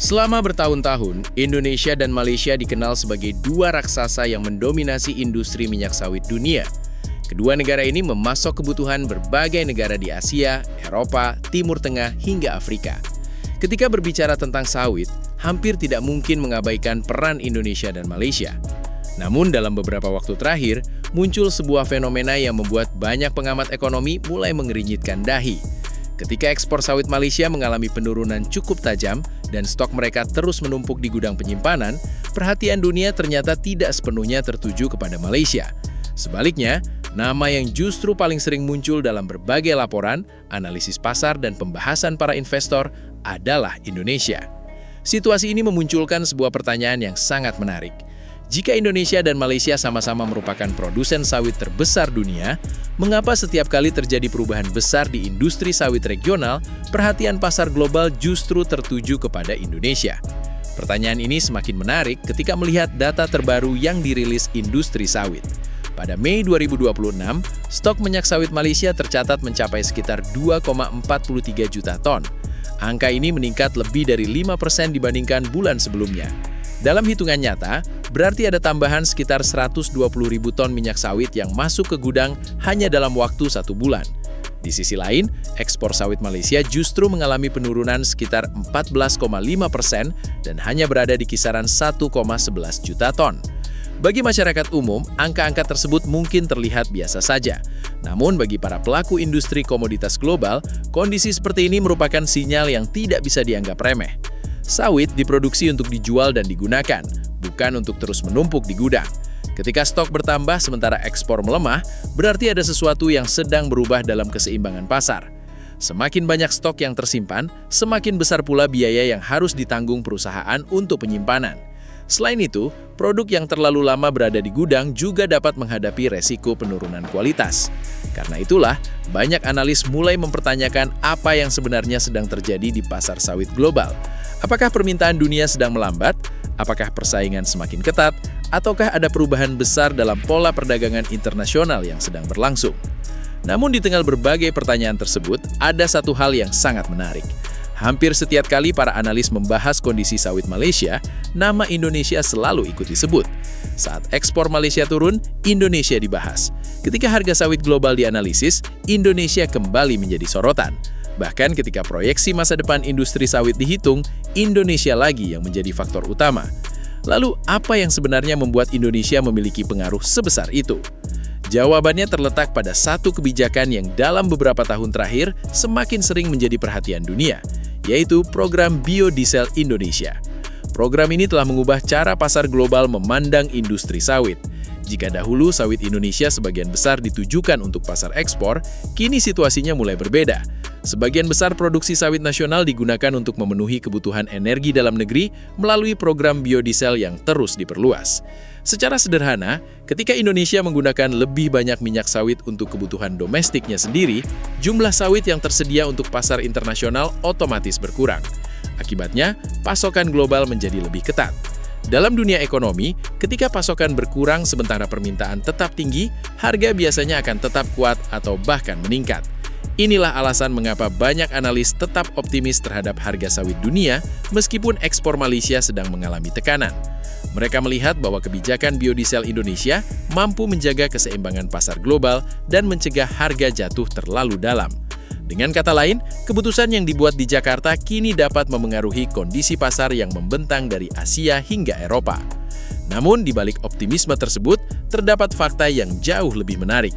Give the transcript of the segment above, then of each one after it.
Selama bertahun-tahun, Indonesia dan Malaysia dikenal sebagai dua raksasa yang mendominasi industri minyak sawit dunia. Kedua negara ini memasok kebutuhan berbagai negara di Asia, Eropa, Timur Tengah, hingga Afrika. Ketika berbicara tentang sawit, hampir tidak mungkin mengabaikan peran Indonesia dan Malaysia. Namun dalam beberapa waktu terakhir, muncul sebuah fenomena yang membuat banyak pengamat ekonomi mulai mengernyitkan dahi. Ketika ekspor sawit Malaysia mengalami penurunan cukup tajam dan stok mereka terus menumpuk di gudang penyimpanan, perhatian dunia ternyata tidak sepenuhnya tertuju kepada Malaysia. Sebaliknya, nama yang justru paling sering muncul dalam berbagai laporan, analisis pasar, dan pembahasan para investor adalah Indonesia. Situasi ini memunculkan sebuah pertanyaan yang sangat menarik. Jika Indonesia dan Malaysia sama-sama merupakan produsen sawit terbesar dunia, mengapa setiap kali terjadi perubahan besar di industri sawit regional, perhatian pasar global justru tertuju kepada Indonesia? Pertanyaan ini semakin menarik ketika melihat data terbaru yang dirilis industri sawit. Pada Mei 2026, stok minyak sawit Malaysia tercatat mencapai sekitar 2,43 juta ton. Angka ini meningkat lebih dari 5% dibandingkan bulan sebelumnya. Dalam hitungan nyata, berarti ada tambahan sekitar 120.000 ton minyak sawit yang masuk ke gudang hanya dalam waktu 1 bulan. Di sisi lain, ekspor sawit Malaysia justru mengalami penurunan sekitar 14,5% dan hanya berada di kisaran 1,11 juta ton. Bagi masyarakat umum, angka-angka tersebut mungkin terlihat biasa saja. Namun bagi para pelaku industri komoditas global, kondisi seperti ini merupakan sinyal yang tidak bisa dianggap remeh. Sawit diproduksi untuk dijual dan digunakan, bukan untuk terus menumpuk di gudang. Ketika stok bertambah sementara ekspor melemah, berarti ada sesuatu yang sedang berubah dalam keseimbangan pasar. Semakin banyak stok yang tersimpan, semakin besar pula biaya yang harus ditanggung perusahaan untuk penyimpanan. Selain itu, produk yang terlalu lama berada di gudang juga dapat menghadapi resiko penurunan kualitas. Karena itulah, banyak analis mulai mempertanyakan apa yang sebenarnya sedang terjadi di pasar sawit global. Apakah permintaan dunia sedang melambat? Apakah persaingan semakin ketat? Ataukah ada perubahan besar dalam pola perdagangan internasional yang sedang berlangsung? Namun di tengah berbagai pertanyaan tersebut, ada satu hal yang sangat menarik. Hampir setiap kali para analis membahas kondisi sawit Malaysia, nama Indonesia selalu ikut disebut. Saat ekspor Malaysia turun, Indonesia dibahas. Ketika harga sawit global dianalisis, Indonesia kembali menjadi sorotan. Bahkan ketika proyeksi masa depan industri sawit dihitung, Indonesia lagi yang menjadi faktor utama. Lalu, apa yang sebenarnya membuat Indonesia memiliki pengaruh sebesar itu? Jawabannya terletak pada satu kebijakan yang dalam beberapa tahun terakhir semakin sering menjadi perhatian dunia, yaitu program Biodiesel Indonesia. Program ini telah mengubah cara pasar global memandang industri sawit. Jika dahulu sawit Indonesia sebagian besar ditujukan untuk pasar ekspor, kini situasinya mulai berbeda. Sebagian besar produksi sawit nasional digunakan untuk memenuhi kebutuhan energi dalam negeri melalui program biodiesel yang terus diperluas. Secara sederhana, ketika Indonesia menggunakan lebih banyak minyak sawit untuk kebutuhan domestiknya sendiri, jumlah sawit yang tersedia untuk pasar internasional otomatis berkurang. Akibatnya, pasokan global menjadi lebih ketat. Dalam dunia ekonomi, ketika pasokan berkurang sementara permintaan tetap tinggi, harga biasanya akan tetap kuat atau bahkan meningkat. Inilah alasan mengapa banyak analis tetap optimis terhadap harga sawit dunia meskipun ekspor Malaysia sedang mengalami tekanan. Mereka melihat bahwa kebijakan biodiesel Indonesia mampu menjaga keseimbangan pasar global dan mencegah harga jatuh terlalu dalam. Dengan kata lain, keputusan yang dibuat di Jakarta kini dapat memengaruhi kondisi pasar yang membentang dari Asia hingga Eropa. Namun, di balik optimisme tersebut, terdapat fakta yang jauh lebih menarik.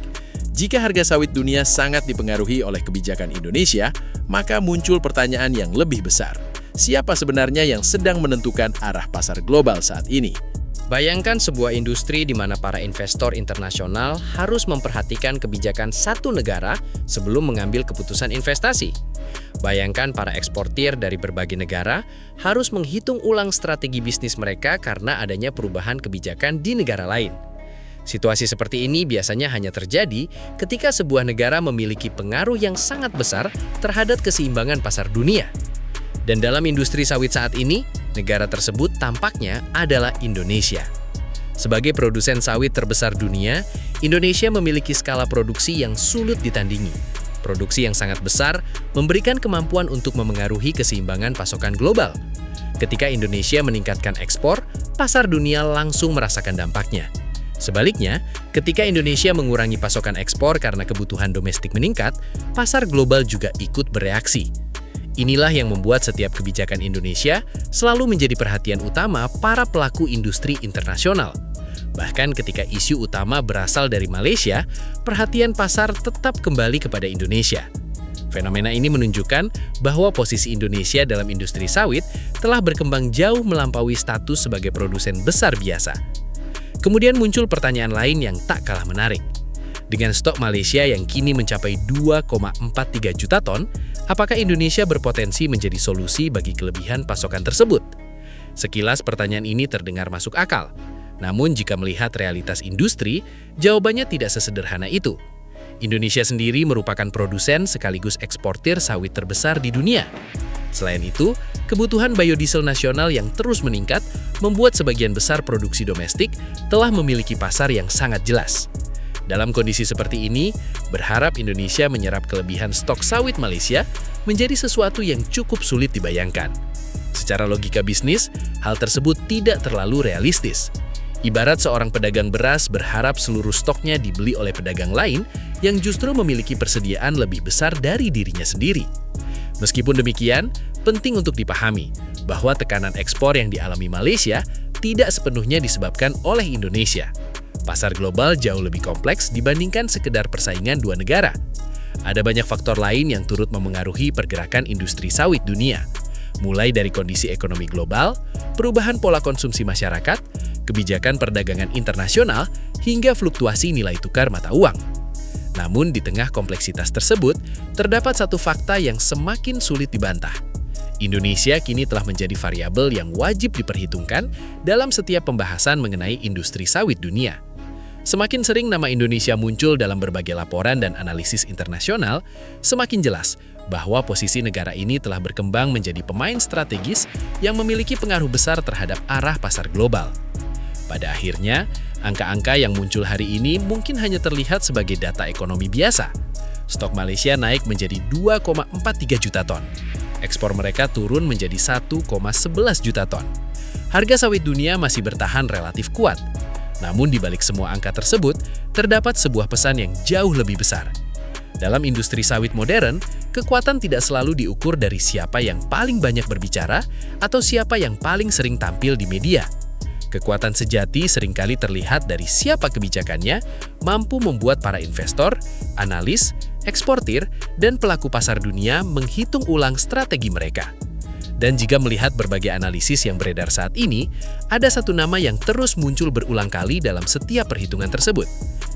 Jika harga sawit dunia sangat dipengaruhi oleh kebijakan Indonesia, maka muncul pertanyaan yang lebih besar. Siapa sebenarnya yang sedang menentukan arah pasar global saat ini? Bayangkan sebuah industri di mana para investor internasional harus memperhatikan kebijakan satu negara sebelum mengambil keputusan investasi. Bayangkan para eksportir dari berbagai negara harus menghitung ulang strategi bisnis mereka karena adanya perubahan kebijakan di negara lain. Situasi seperti ini biasanya hanya terjadi ketika sebuah negara memiliki pengaruh yang sangat besar terhadap keseimbangan pasar dunia. Dan dalam industri sawit saat ini, negara tersebut tampaknya adalah Indonesia. Sebagai produsen sawit terbesar dunia, Indonesia memiliki skala produksi yang sulit ditandingi. Produksi yang sangat besar memberikan kemampuan untuk memengaruhi keseimbangan pasokan global. Ketika Indonesia meningkatkan ekspor, pasar dunia langsung merasakan dampaknya. Sebaliknya, ketika Indonesia mengurangi pasokan ekspor karena kebutuhan domestik meningkat, pasar global juga ikut bereaksi. Inilah yang membuat setiap kebijakan Indonesia selalu menjadi perhatian utama para pelaku industri internasional. Bahkan ketika isu utama berasal dari Malaysia, perhatian pasar tetap kembali kepada Indonesia. Fenomena ini menunjukkan bahwa posisi Indonesia dalam industri sawit telah berkembang jauh melampaui status sebagai produsen besar biasa. Kemudian muncul pertanyaan lain yang tak kalah menarik. Dengan stok Malaysia yang kini mencapai 2,43 juta ton, apakah Indonesia berpotensi menjadi solusi bagi kelebihan pasokan tersebut? Sekilas pertanyaan ini terdengar masuk akal. Namun jika melihat realitas industri, jawabannya tidak sesederhana itu. Indonesia sendiri merupakan produsen sekaligus eksportir sawit terbesar di dunia. Selain itu, kebutuhan biodiesel nasional yang terus meningkat membuat sebagian besar produksi domestik telah memiliki pasar yang sangat jelas. Dalam kondisi seperti ini, berharap Indonesia menyerap kelebihan stok sawit Malaysia menjadi sesuatu yang cukup sulit dibayangkan. Secara logika bisnis, hal tersebut tidak terlalu realistis. Ibarat seorang pedagang beras berharap seluruh stoknya dibeli oleh pedagang lain yang justru memiliki persediaan lebih besar dari dirinya sendiri. Meskipun demikian, penting untuk dipahami bahwa tekanan ekspor yang dialami Malaysia tidak sepenuhnya disebabkan oleh Indonesia. Pasar global jauh lebih kompleks dibandingkan sekedar persaingan dua negara. Ada banyak faktor lain yang turut memengaruhi pergerakan industri sawit dunia, mulai dari kondisi ekonomi global, perubahan pola konsumsi masyarakat, kebijakan perdagangan internasional, hingga fluktuasi nilai tukar mata uang. Namun di tengah kompleksitas tersebut, terdapat satu fakta yang semakin sulit dibantah. Indonesia kini telah menjadi variabel yang wajib diperhitungkan dalam setiap pembahasan mengenai industri sawit dunia. Semakin sering nama Indonesia muncul dalam berbagai laporan dan analisis internasional, semakin jelas bahwa posisi negara ini telah berkembang menjadi pemain strategis yang memiliki pengaruh besar terhadap arah pasar global. Pada akhirnya, angka-angka yang muncul hari ini mungkin hanya terlihat sebagai data ekonomi biasa. Stok Malaysia naik menjadi 2,43 juta ton. Ekspor mereka turun menjadi 1,11 juta ton. Harga sawit dunia masih bertahan relatif kuat. Namun di balik semua angka tersebut, terdapat sebuah pesan yang jauh lebih besar. Dalam industri sawit modern, kekuatan tidak selalu diukur dari siapa yang paling banyak berbicara atau siapa yang paling sering tampil di media. Kekuatan sejati seringkali terlihat dari siapa kebijakannya mampu membuat para investor, analis, eksportir, dan pelaku pasar dunia menghitung ulang strategi mereka. Dan jika melihat berbagai analisis yang beredar saat ini, ada satu nama yang terus muncul berulang kali dalam setiap perhitungan tersebut.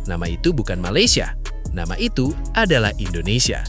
Nama itu bukan Malaysia, nama itu adalah Indonesia.